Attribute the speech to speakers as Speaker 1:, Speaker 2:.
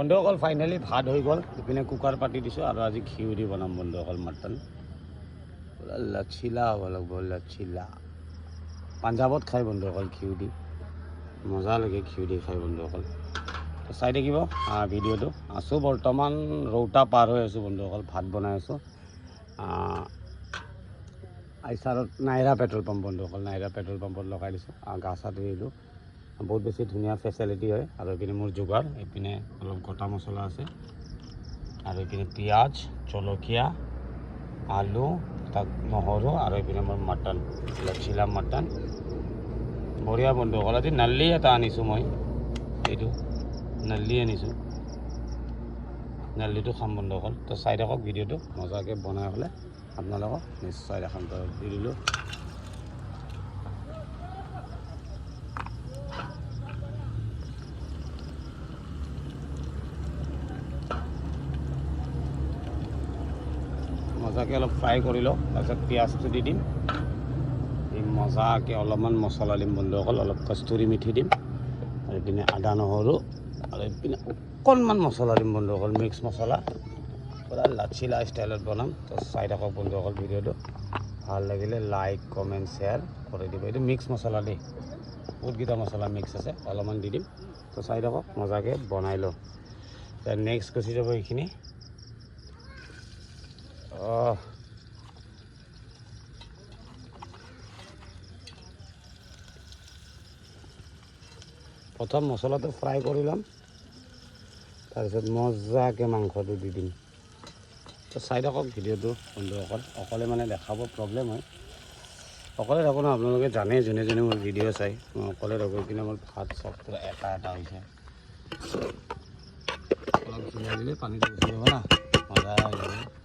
Speaker 1: বন্ধুসকল ফাইনেলি ভাত হৈ গ'ল, ইপিনে কুকাৰ পাতি দিছোঁ আৰু আজি ঘিউ দি বনাম বন্ধুসকল মাটন। পুৰা লচিলা হ'ব লাগিব, লচিলা। পাঞ্জাৱত খাই বন্ধুসকল ঘিউ দি, মজা লাগে ঘিউ দি খাই বন্ধুসকল। চাই থাকিব ভিডিঅ'টো। আছোঁ বৰ্তমান ৰৌতা পাৰ হৈ আছোঁ বন্ধুসকল, ভাত বনাই আছোঁ আইচাৰত নাইৰা পেট্ৰল পাম্প বন্ধুসকল। নাইৰা পেট্ৰল পাম্পত লগাই দিছোঁ, গা চা ধুই আহিলোঁ। বহুত বেছি ধুনীয়া ফেচিলিটি হয়। আৰু এইপিনে মোৰ যোগাৰ, এইপিনে অলপ গোটা মছলা আছে, আৰু এইপিনে পিঁয়াজ, জলকীয়া, আলু, তাত নহৰু, আৰু এইপিনে মোৰ মাটন, লচিলা মাটন। বঢ়িয়া বন্ধুসকল। আজি নাল্লি এটা আনিছোঁ মই, এইটো নাল্লি আনিছোঁ, নাল্লিটো খাম বন্ধুসকল। তো চাই থাকক ভিডিঅ'টো, মজাকৈ বনাই পেলাই আপোনালোকক নিশ্চয় দেখাম। তো দি দিলোঁ মজাকৈ অলপ ফ্ৰাই কৰি লওঁ, তাৰপিছত পিঁয়াজটো দি দিম, মজাকৈ অলপমান মছলা দিম বন্ধুসকল, অলপ কষ্টুৰি মেথি দিম, আৰু এইপিনে আদা নহৰু, আৰু এইপিনে অকণমান মছলা দিম বন্ধুসকল, মিক্স মছলা। পূৰা লচিলা ষ্টাইলত বনাম। তো চাই থাকক বন্ধুসকল ভিডিঅ'টো, ভাল লাগিলে লাইক কমেণ্ট শ্বেয়াৰ কৰি দিব। এইটো মিক্স মছলা দেই, বহুতকেইটা মছলা মিক্স আছে, অলপমান দি দিম। তো চাই থাকক, মজাকৈ বনাই লওঁ। নেক্সট গুচি যাব এইখিনি। প্ৰথম মছলাটো ফ্ৰাই কৰি ল'ম, তাৰপিছত মজাকৈ মাংসটো দি দিম। তো চাই থাকক ভিডিঅ'টো বন্ধুসকল। অকলে মানে দেখাব প্ৰব্লেম হয়, অকলে থাকোঁ ন, আপোনালোকে জানে, যোনে যোনে মোৰ ভিডিঅ' চাই, মই অকলে থাকোঁ। কিনে মোৰ ভাত চব পূৰা এটা হৈছে। অলপ ধুনীয়া দিলে পানীটো গুচি যাব না, মজা হৈ যাব।